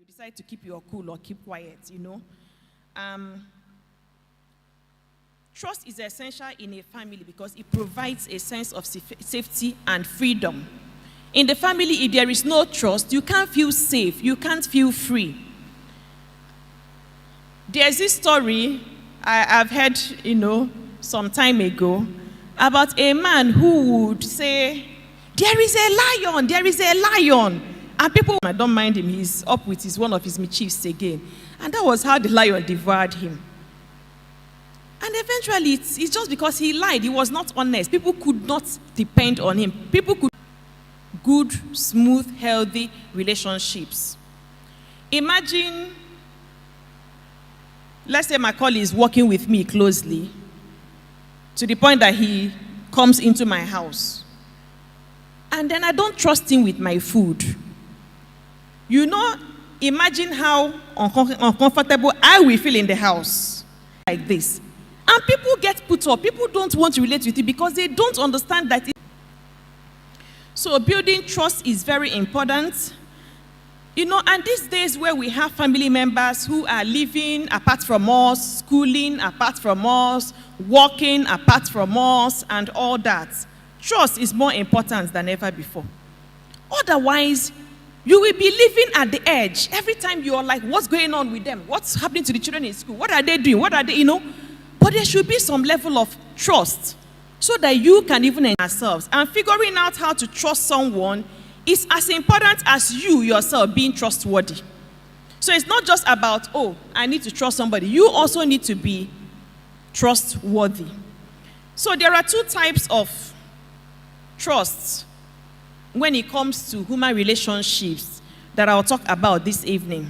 You decide to keep your cool or keep quiet, Trust is essential in a family because it provides a sense of safety and freedom. In the family, if there is no trust, you can't feel safe, you can't feel free. There's this story I've heard, some time ago about a man who would say, there is a lion. And people, I don't mind him, he's up with one of his mischiefs again. And that was how the lion devoured him. And eventually, it's just because he lied, he was not honest. People could not depend on him. People could good, smooth, healthy relationships. Imagine, let's say my colleague is working with me closely to the point that he comes into my house. And then I don't trust him with my food. Imagine how uncomfortable I will feel in the house like this. And people get put off. People don't want to relate with you because they don't understand that. So building trust is very important. And these days where we have family members who are living apart from us, schooling apart from us, working apart from us, and all that, trust is more important than ever before. Otherwise, you will be living at the edge. Every time you are like, what's going on with them? What's happening to the children in school? What are they doing? What are they, But there should be some level of trust so that you can even yourselves. And figuring out how to trust someone is as important as you yourself being trustworthy. So it's not just about, I need to trust somebody. You also need to be trustworthy. So there are two types of trust when it comes to human relationships that I'll talk about this evening.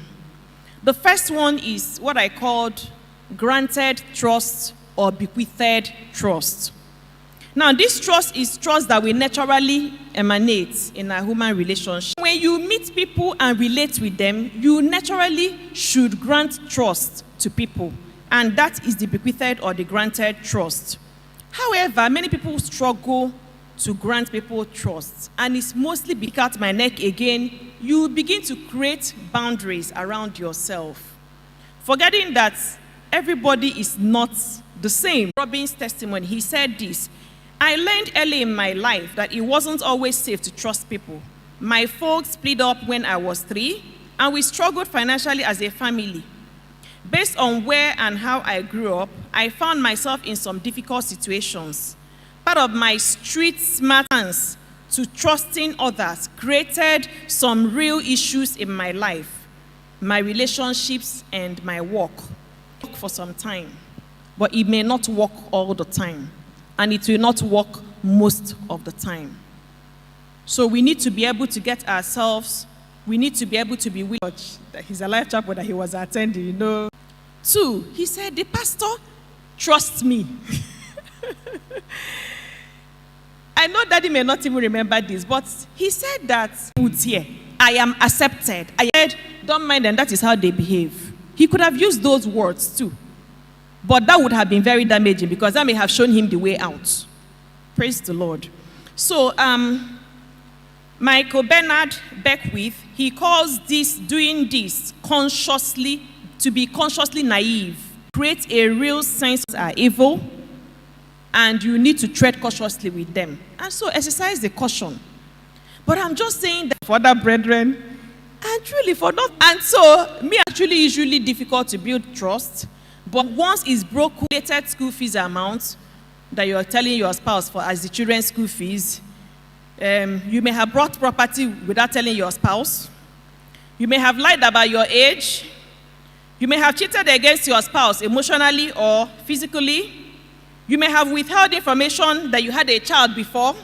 The first one is what I called granted trust or bequeathed trust. Now, this trust is trust that will naturally emanate in a human relationship. When you meet people and relate with them, you naturally should grant trust to people. And that is the bequeathed or the granted trust. However, many people struggle to grant people trust. And it's mostly because my neck again, you begin to create boundaries around yourself. Forgetting that everybody is not the same. Robin's testimony, he said this, I learned early in my life that it wasn't always safe to trust people. My folks split up when I was 3, and we struggled financially as a family. Based on where and how I grew up, I found myself in some difficult situations. Part of my street smartness to trusting others created some real issues in my life, my relationships, and my work. For some time, but it may not work all the time, and it will not work most of the time. So we need to be able to get ourselves, we need to be able to be willing. He's a live chapel that he was attending, 2, he said, the pastor trusts me. I know Daddy may not even remember this, but he said that, I am accepted. I said, don't mind them, that is how they behave. He could have used those words too. But that would have been very damaging because that may have shown him the way out. Praise the Lord. So, Michael Bernard Beckwith, he calls doing this consciously, to be consciously naive. Create a real sense are evil, and you need to tread cautiously with them. And so exercise the caution. But I'm just saying that for other brethren, and truly for not. And so, actually usually difficult to build trust. But once it's broken, related school fees amount that you're telling your spouse for as the children's school fees, you may have bought property without telling your spouse. You may have lied about your age. You may have cheated against your spouse emotionally or physically. You may have withheld information that you had a child before.